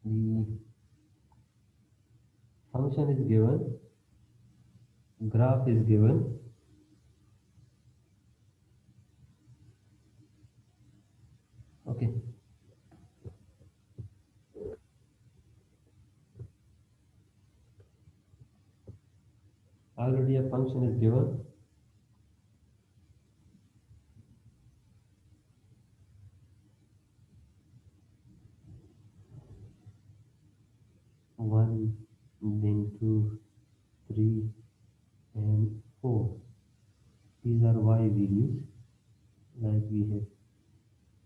The function is given, graph is given. Okay. Already a function is given. One, then two, three, and four. These are y values. Like we have,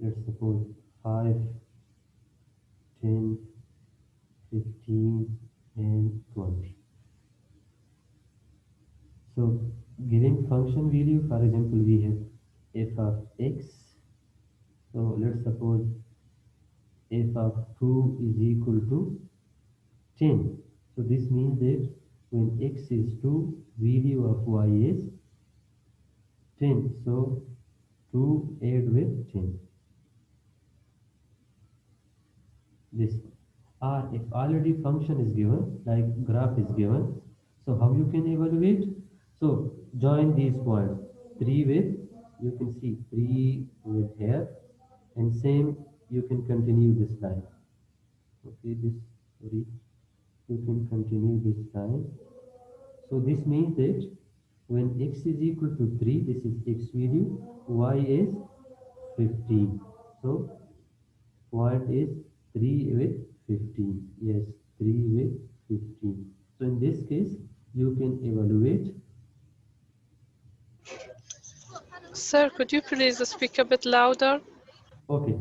let's suppose 5, 10, 15, and 20. So giving function value, for example, we have f of x. So let's suppose f of 2 is equal to 10. So this means that when x is 2, value of y is 10. So 2 add with 10. This. Or if already function is given, like graph is given, so how you can evaluate? So join these points. 3 with, you can see 3 with here, and same you can continue this line. Okay, this, sorry, you can continue this line. So this means that when x is equal to 3, this is x value, y is 15. So point is 3 with 15. Yes, 3 with 15. So in this case, you can evaluate. Sir, could you please speak a bit louder? Okay.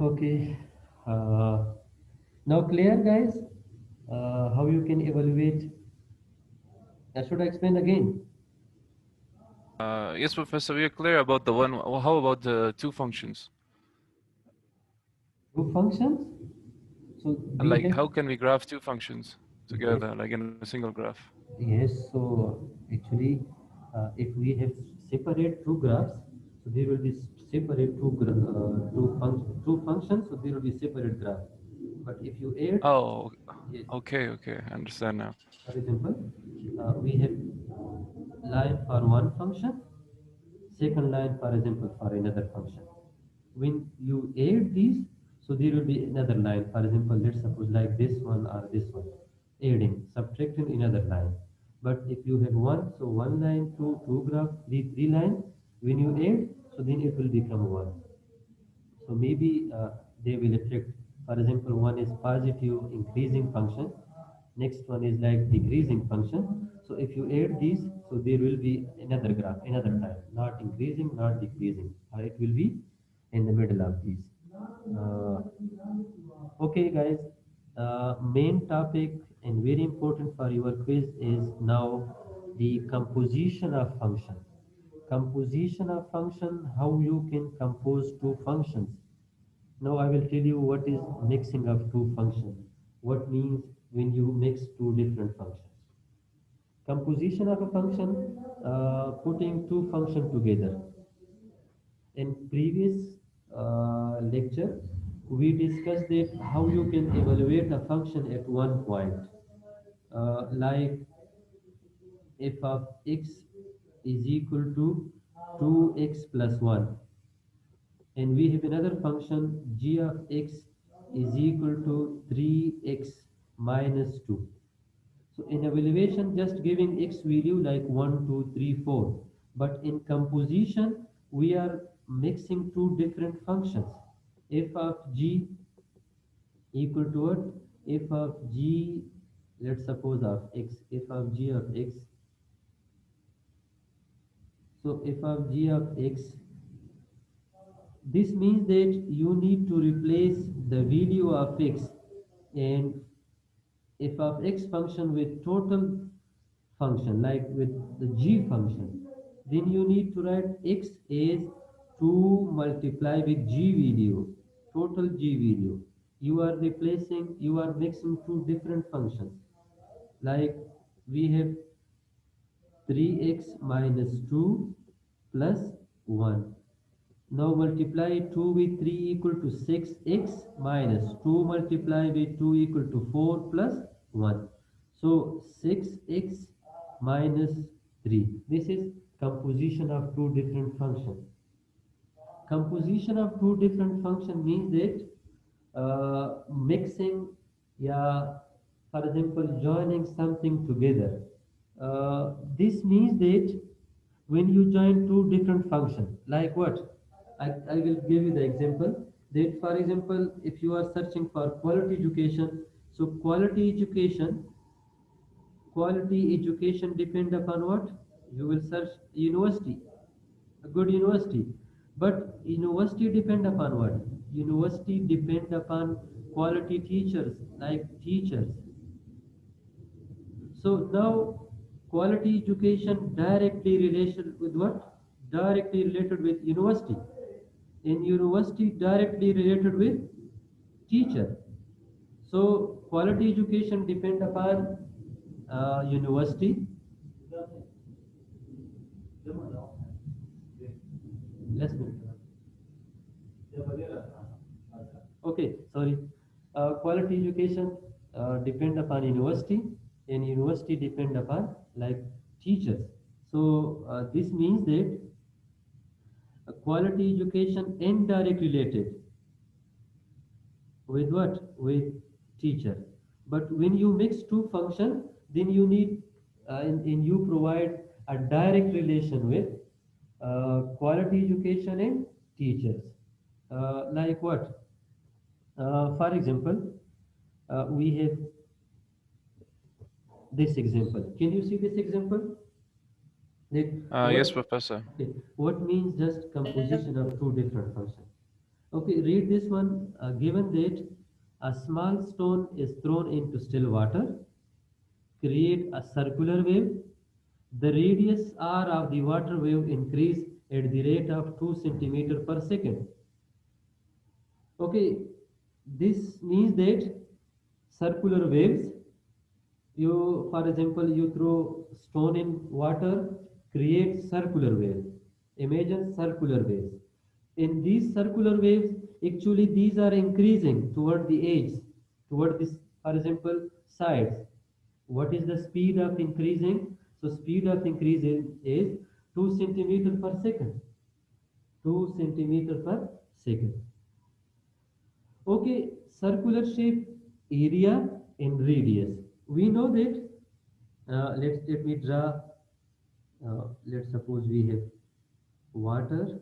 Okay. Uh, Now clear, guys? How you can evaluate? Should I explain again? Yes, Professor, we are clear about the one. How about the two functions? Two functions. So we Like, have, how can we graph two functions yes, together, like in a single graph? yes. So actually, if we have separate two graphs, so there will be separate two functions. So there will be separate graph. But if you add, Oh, yes, okay, okay, I understand now. for example, we have line for one function, second line, for example, for another function. When you add these, so there will be another line. For example, let's suppose like this one or this one, adding, subtracting another line. But if you have one, so one line, two graph, three line, when you add, so then it will become one. So maybe they will affect. For example, one is positive increasing function, next one is like decreasing function. So if you add these, so there will be another graph, another type, not increasing, not decreasing, or it will be in the middle of these. Uh, okay, guys. Main topic and very important for your quiz is now the composition of function. Composition of function, how you can compose two functions. Now I will tell you what is mixing of two functions. What means when you mix two different functions. Composition of a function, putting two functions together. In previous lecture, we discussed that how you can evaluate a function at one point. Like f of x is equal to 2x plus 1, and we have another function g of x is equal to 3x minus 2. So in evaluation, just giving x value like 1, 2, 3, 4. But in composition, we are mixing two different functions. F of g equal to what? F of g, let's suppose of x, f of g of x. So f of g of x, this means that you need to replace the value of x and f of x function with total function, like with the g function. Then you need to write x as 2 multiply with g value, total g value. You are replacing, you are mixing two different functions. Like we have 3x minus 2 plus 1. Now multiply 2 with 3 equal to 6x minus 2 multiply with 2 equal to 4 plus 1. So 6x minus 3. This is composition of two different functions. Composition of two different functions means that mixing, yeah, for example, joining something together. This means that when you join two different functions, like what? I will give you the example that, for example, if you are searching for quality education, so quality education depend upon what? You will search university, a good university. But university depend upon what? University depend upon quality teachers, like teachers. So now quality education directly related with what? Directly related with university. In university directly related with teacher. So quality education depend upon university. Let's move. Okay, sorry. Quality education depend upon university, and university depend upon like teachers. So this means that quality education indirect related with what? With teacher. But when you mix two functions, then you need in you provide a direct relation with quality education and teachers. Like what? For example, we have this example. Can you see this example? That Yes, what? Professor. Okay, what means just composition of two different functions? Okay, read this one. Given that a small stone is thrown into still water, create a circular wave. The radius r of the water wave increase at the rate of 2 centimeter per second. Okay, this means that circular waves, you, for example, you throw stone in water, create circular wave. Imagine circular waves. In these circular waves, actually these are increasing toward the edge, toward this, for example, sides. What is the speed of increasing? So speed of increasing is 2 centimeter per second. 2 centimeter per second. Okay, circular shape, area and radius. We know that. Let me draw. Let's suppose we have water.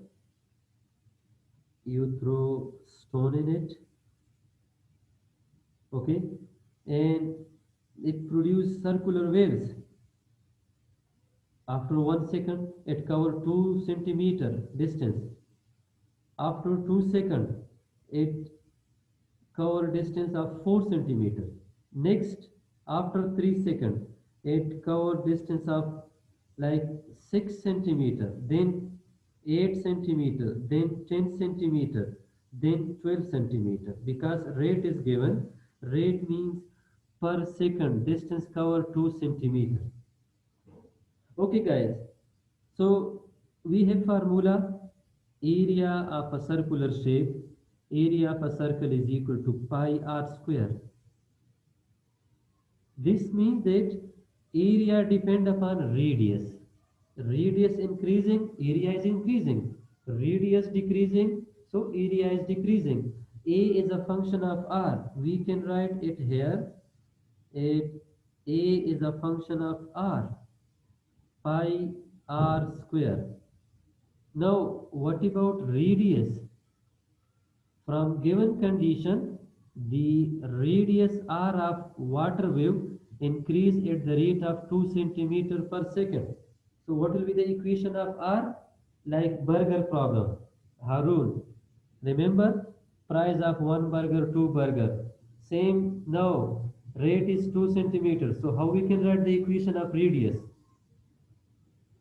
You throw stone in it. Okay, and it produces circular waves. After 1 second, it covers 2 centimeter distance. After 2 seconds, it cover distance of 4 centimeter. Next, after 3 seconds, it cover distance of like 6 centimeter, then 8 centimeter, then 10 centimeter, then 12 centimeter. Because rate is given, rate means per second, distance cover 2 centimeter. Okay guys, so we have formula area of a circular shape, area of a circle is equal to pi r square. This means that area depend upon radius. Radius increasing, area is increasing. Radius decreasing, so area is decreasing. A is a function of r. We can write it here. It, A is a function of r, pi r square. Now, what about radius? From given condition, the radius r of water wave increase at the rate of 2 centimeter per second. So what will be the equation of r? Like burger problem. Harun, remember price of one burger, two burger. Same now, rate is 2 centimeters. So how we can write the equation of radius?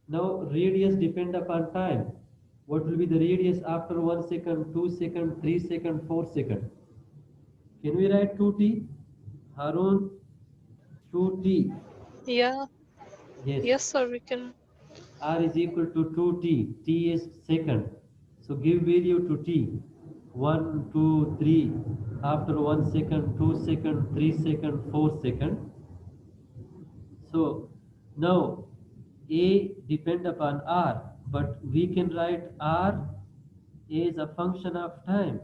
Now radius depend upon time. What will be the radius after 1 second, 2 second, 3 second, 4 second? Can we write 2t? Harun, 2t. Yeah. Yes. Yes, sir, we can. R is equal to 2t. T is second. So give value to t. 1, 2, 3. After 1 second, 2 second, 3 second, 4 second. So now a depend upon r, but we can write r is a function of time.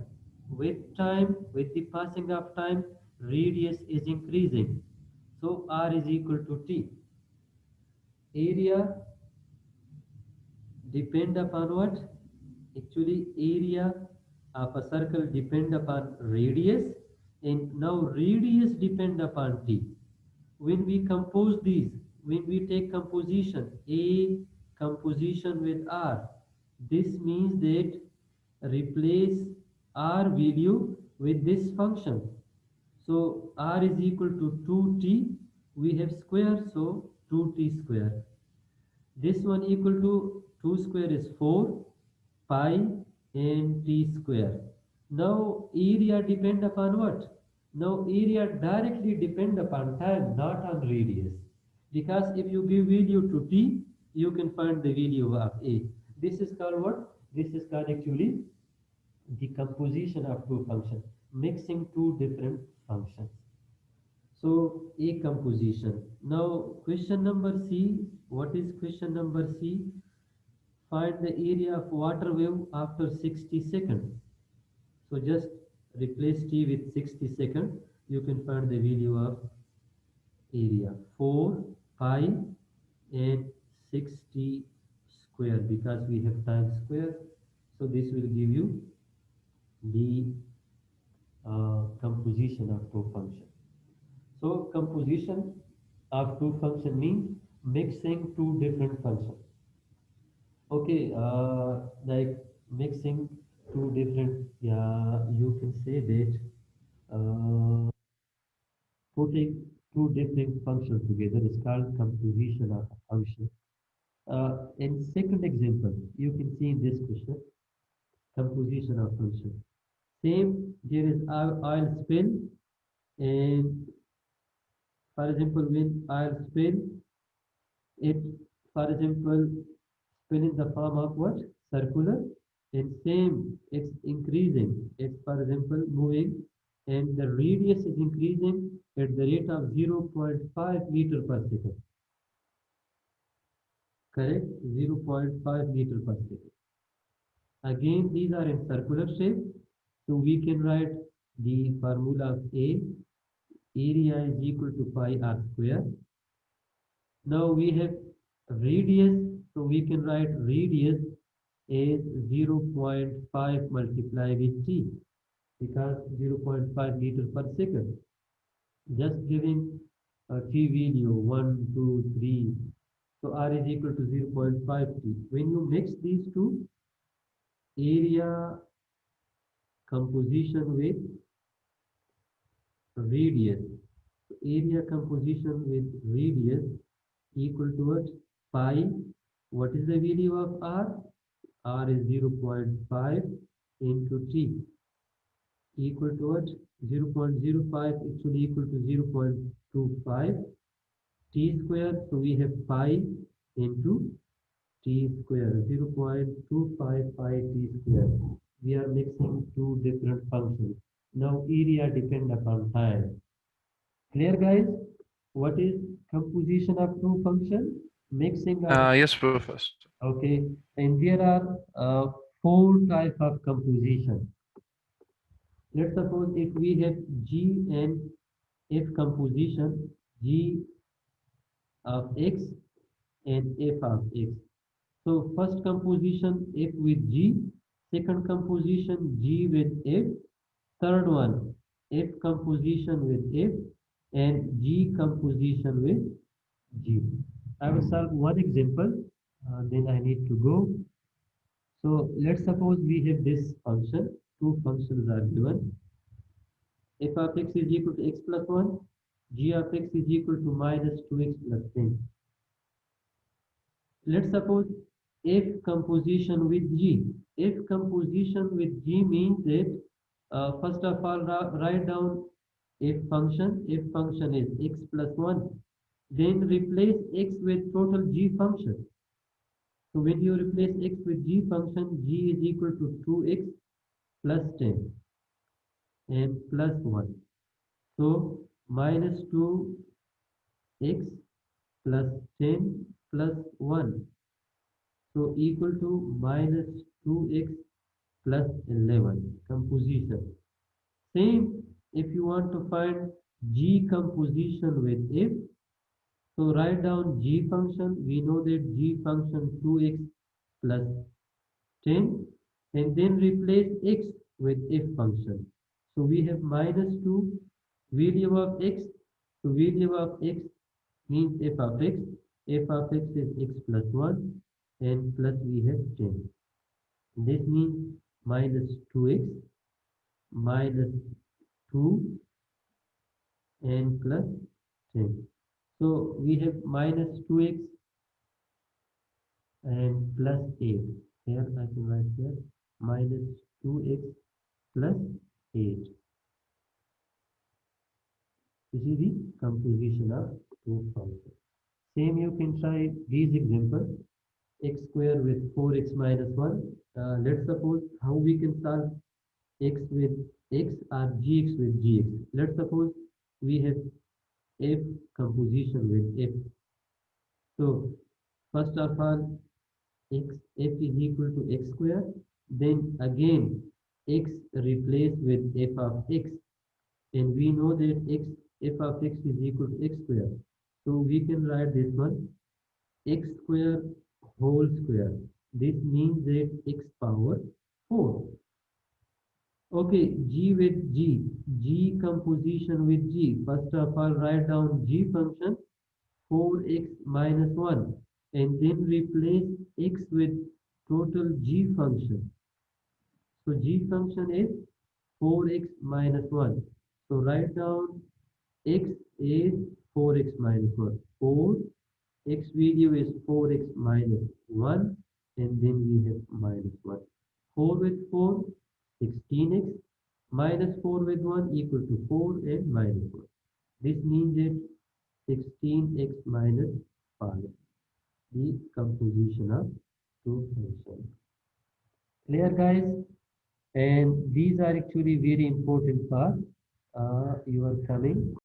With the passing of time, radius is increasing. So r is equal to t. Area depend upon what? Actually, area of a circle depend upon radius, and now radius depend upon t. When we compose these, when we take composition, a composition with r, this means that replace r value with this function. So r is equal to 2t. We have square, so 2t square. This one equal to 2 square is 4 pi and t square. Now area depend upon what? Now area directly depend upon time, not on radius. Because if you give value to t, you can find the value of a. This is called what? This is called actually the composition of two functions, mixing two different functions. So a composition. Now question number C. What is question number C? Find the area of water wave after 60 seconds. So just replace t with 60 seconds. You can find the value of area 4 pi and 60 square, because we have time square. So this will give you the composition of two functions. So composition of two function means mixing two different functions. Okay, like mixing two different, yeah, you can say that putting two different functions together is called composition of a function. In second example, you can see in this question, composition of function. Same, there is oil spill, and for example, when oil spill, it, for example, spill in the form of what? Circular. And same, it's increasing. It's, for example, moving, and the radius is increasing at the rate of 0.5 meter per second. Correct? 0.5 meter per second. Again, these are in circular shape. So we can write the formula of A. Area is equal to pi r square. Now we have radius, so we can write radius is 0.5 multiplied with t, because 0.5 meter per second. Just giving a t value 1, 2, 3. So r is equal to 0.5 t. When you mix these two, area composition with radius. So area composition with radius equal to what? Pi. What is the value of r? R is 0.5 into t equal to what? 0.05, actually equal to 0.25 t square. So we have pi into t square, 0.25 pi t square. We are mixing two different functions. Now area depend upon time. Clear, guys? What is composition of two functions? Mixing of, Yes, Professor. okay, and there are four types of composition. Let's suppose if we have G and F composition, G of X and F of X. So first composition F with G, second composition G with F, third one F composition with F, and G composition with G. I will solve one example, then I need to go. So let's suppose we have this function, two functions are given. F of x is equal to x plus 1, g of x is equal to minus 2x plus 10. Let's suppose F composition with G. F composition with G means that first of all write down F function. F function is x plus 1. Then replace x with total G function. So when you replace x with g function, g is equal to 2x plus 10 and plus 1. So minus 2x plus 10 plus 1. So equal to minus 2x plus 11 composition. Same if you want to find g composition with f. So write down g function. We know that g function 2x plus 10 and then replace x with f function. So we have minus 2 value of x. So value of x means f of x. F of x is x plus 1 and plus we have 10. This means minus 2x minus 2 and plus 10. So we have minus 2x and plus 8. Here I can write here minus 2x plus 8. This is the composition of two functions. Same you can try these examples. X square with 4x minus 1. Let's suppose how we can solve x with x or gx with gx. Let's suppose we have f composition with f. So first of all, f is equal to x square. Then again x replaced with f of x, and we know that f of x is equal to x square. So we can write this one x square whole square. This means that x power 4. Okay, g with g composition with g. First of all, write down g function 4x minus 1 and then replace x with total g function. So g function is 4x minus 1. So write down x is 4x minus 1. 4 x value is 4x minus 1 and then we have minus 1. 4 with 4, 16x minus 4 with 1 equal to 4 and minus 1. This means that 16x minus 5, the composition of two functions. Clear guys? And these are actually very important for your coming